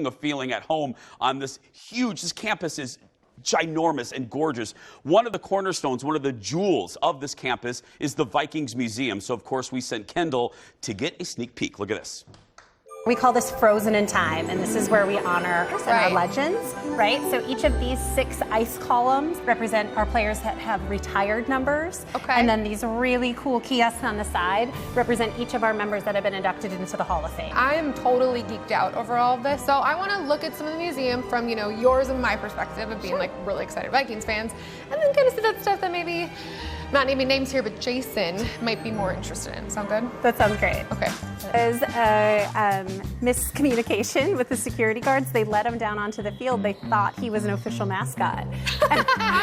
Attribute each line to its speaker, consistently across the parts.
Speaker 1: a feeling at home on this campus is ginormous and gorgeous. One of the cornerstones, one of the jewels of this campus is the Vikings Museum. So, of course, we sent Kendall to get a sneak peek. Look at this.
Speaker 2: We call this Frozen in Time, and this is where we honor our legends, right? So each of these 6 ice columns represent our players that have retired numbers.
Speaker 3: Okay.
Speaker 2: And then these really cool kiosks on the side represent each of our members that have been inducted into the Hall of Fame.
Speaker 3: I am totally geeked out over all of this, so I want to look at some of the museum from, yours and my perspective of being like really excited Vikings fans, and then kind of see that stuff that maybe, not naming names here, but Jason might be more interested in. Sound good?
Speaker 2: That sounds great.
Speaker 3: Okay.
Speaker 2: There's a miscommunication with the security guards. They let him down onto the field. They thought he was an official mascot.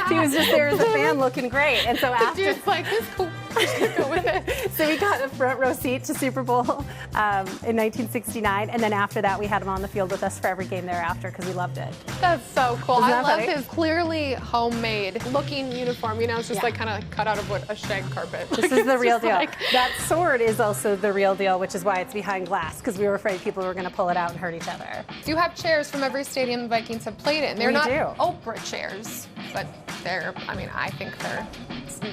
Speaker 2: He was just there as a fan looking great. And so after,
Speaker 3: the dude's like, this is cool. Go with it.
Speaker 2: So we got a front row seat to Super Bowl in 1969, and then after that we had him on the field with us for every game thereafter because we loved it.
Speaker 3: That's so cool.
Speaker 2: Isn't
Speaker 3: I
Speaker 2: that
Speaker 3: love
Speaker 2: funny?
Speaker 3: his clearly homemade looking uniform. It's just like kind of cut out of a shag carpet.
Speaker 2: This is the real deal. That sword is also the real deal, which is why it's behind glass, because we were afraid people were going to pull it out and hurt each other.
Speaker 3: You have chairs from every stadium the Vikings have played in. They're
Speaker 2: We
Speaker 3: not
Speaker 2: do.
Speaker 3: Oprah chairs, but I think they're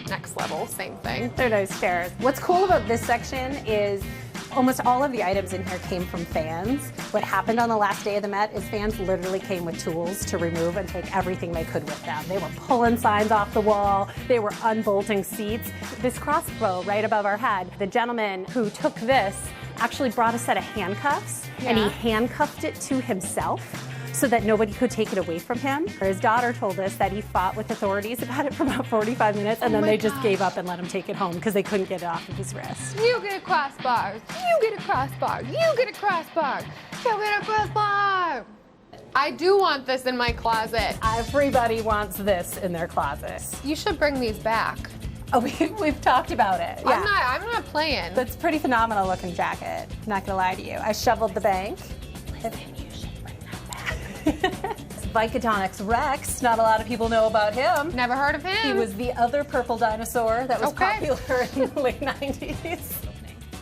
Speaker 3: next level, same thing.
Speaker 2: They're nice chairs. What's cool about this section is almost all of the items in here came from fans. What happened on the last day of the Met is fans literally came with tools to remove and take everything they could with them. They were pulling signs off the wall. They were unbolting seats. This crossbow right above our head, the gentleman who took this actually brought a set of handcuffs, and he handcuffed it to himself so that nobody could take it away from him. His daughter told us that he fought with authorities about it for about 45 minutes, and then they just gave up and let him take it home because they couldn't get it off of his wrist.
Speaker 3: You get a crossbar. You get a crossbar. You get a crossbar. You get a crossbar. I do want this in my closet.
Speaker 2: Everybody wants this in their closets.
Speaker 3: You should bring these back.
Speaker 2: Oh, we've talked about it. Yeah.
Speaker 3: I'm not playing.
Speaker 2: That's a pretty phenomenal looking jacket. Not gonna lie to you. I shoveled the bank. Listen, you should bring that back. Vicodonics Rex, not a lot of people know about him.
Speaker 3: Never heard of him.
Speaker 2: He was the other purple dinosaur that was popular in the late 90s.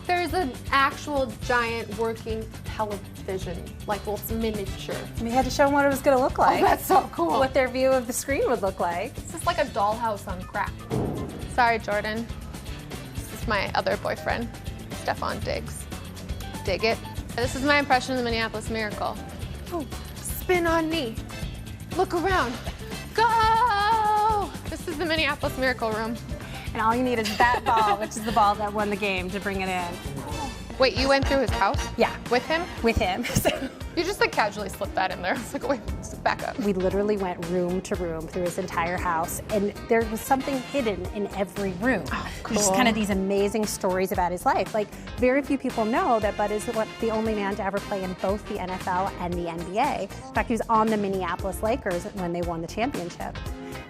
Speaker 3: There's an actual giant working television, it's miniature.
Speaker 2: We had to show them what it was gonna look like.
Speaker 3: Oh, that's so cool.
Speaker 2: What their view of the screen would look like.
Speaker 3: This is like a dollhouse on crack. Sorry, Jordan. This is my other boyfriend, Stefan Diggs. Dig it. This is my impression of the Minneapolis Miracle. Oh, spin on knee. Look around. Go! This is the Minneapolis Miracle room.
Speaker 2: And all you need is that ball, which is the ball that won the game, to bring it in.
Speaker 3: Wait, you went through his house?
Speaker 2: Yeah.
Speaker 3: With him?
Speaker 2: With him.
Speaker 3: You just casually slipped that in there. It's like, wait, back up.
Speaker 2: We literally went room to room through his entire house, and there was something hidden in every room.
Speaker 3: Oh, cool.
Speaker 2: Just kind of these amazing stories about his life. Very few people know that Bud is the only man to ever play in both the NFL and the NBA. In fact, he was on the Minneapolis Lakers when they won the championship.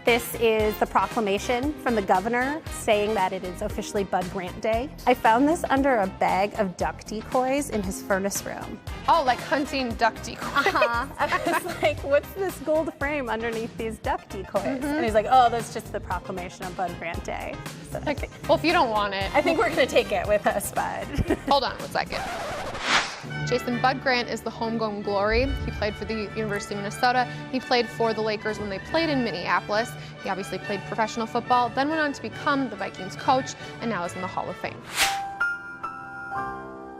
Speaker 2: This is the proclamation from the governor saying that it is officially Bud Grant Day. I found this under a bag of duck decoys in his furnace room.
Speaker 3: Oh, like hunting duck decoys.
Speaker 2: I was like, what's this gold frame underneath these duck decoys? And he's like, oh, that's just the proclamation of Bud Grant Day. So
Speaker 3: Well, if you don't want it.
Speaker 2: I think we're going to take it with us, Bud.
Speaker 3: Hold on 1 second. Jason, Bud Grant is the homegrown glory. He played for the University of Minnesota. He played for the Lakers when they played in Minneapolis. He obviously played professional football, then went on to become the Vikings coach, and now is in the Hall of Fame.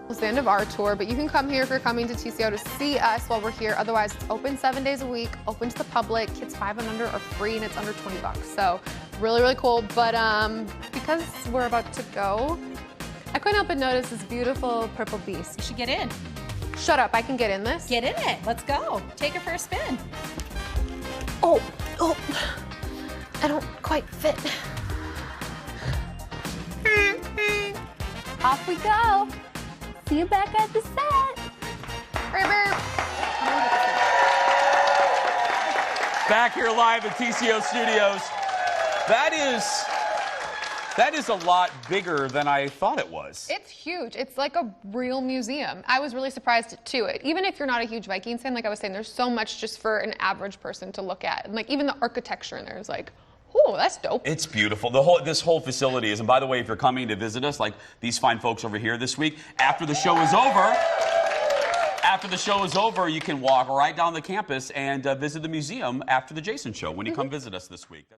Speaker 3: It's the end of our tour, but you can come here if you're coming to TCO to see us while we're here. Otherwise, it's open 7 days a week, open to the public. Kids 5 and under are free, and it's under $20. So really, really cool. But because we're about to go, I couldn't help but notice this beautiful purple beast.
Speaker 2: You should get in.
Speaker 3: Shut up, I can get in this.
Speaker 2: Get in it. Let's go. Take it for a spin.
Speaker 3: Oh, I don't quite fit.
Speaker 2: Off we go. See you back at the set.
Speaker 1: Back here live at TCO Studios. That is a lot bigger than I thought it was.
Speaker 3: It's huge. It's like a real museum. I was really surprised too. Even if you're not a huge Vikings fan, like I was saying, there's so much just for an average person to look at. And even the architecture in there is like, oh, that's dope.
Speaker 1: It's beautiful. This whole facility is, and by the way, if you're coming to visit us, like these fine folks over here this week, after the show is over, After the show is over, you can walk right down the campus and visit the museum after the Jason Show when you come visit us this week.